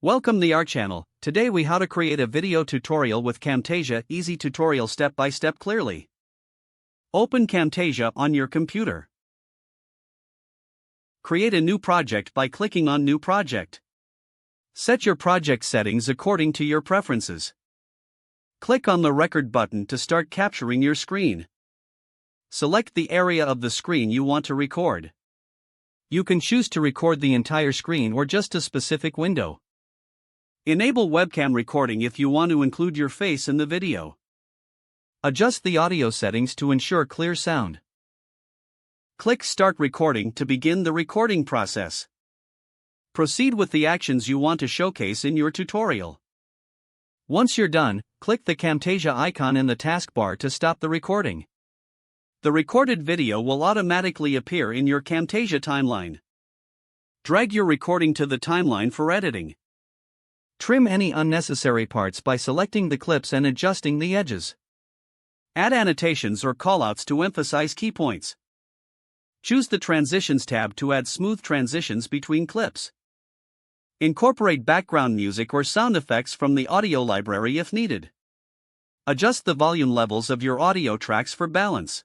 Welcome to our channel. Today we how to create a video tutorial with Camtasia, easy tutorial step by step clearly. Open Camtasia on your computer. Create a new project by clicking on New Project. Set your project settings according to your preferences. Click on the record button to start capturing your screen. Select the area of the screen you want to record. You can choose to record the entire screen or just a specific window. Enable webcam recording if you want to include your face in the video. Adjust the audio settings to ensure clear sound. Click Start Recording to begin the recording process. Proceed with the actions you want to showcase in your tutorial. Once you're done, click the Camtasia icon in the taskbar to stop the recording. The recorded video will automatically appear in your Camtasia timeline. Drag your recording to the timeline for editing. Trim any unnecessary parts by selecting the clips and adjusting the edges. Add annotations or callouts to emphasize key points. Choose the Transitions tab to add smooth transitions between clips. Incorporate background music or sound effects from the audio library if needed. Adjust the volume levels of your audio tracks for balance.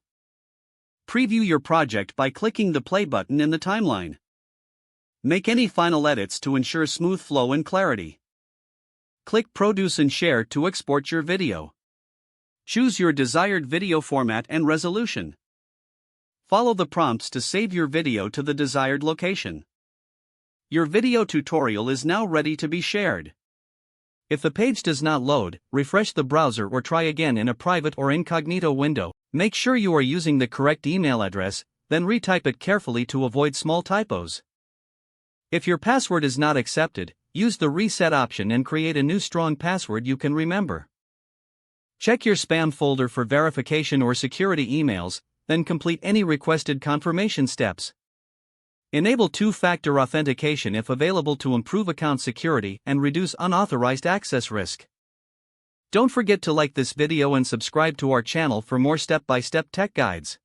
Preview your project by clicking the play button in the timeline. Make any final edits to ensure smooth flow and clarity. Click Produce and Share to export your video. Choose your desired video format and resolution. Follow the prompts to save your video to the desired location. Your video tutorial is now ready to be shared. If the page does not load, refresh the browser or try again in a private or incognito window. Make sure you are using the correct email address, then retype it carefully to avoid small typos. If your password is not accepted, use the reset option and create a new strong password you can remember. Check your spam folder for verification or security emails, then complete any requested confirmation steps. Enable two-factor authentication if available to improve account security and reduce unauthorized access risk. Don't forget to like this video and subscribe to our channel for more step-by-step tech guides.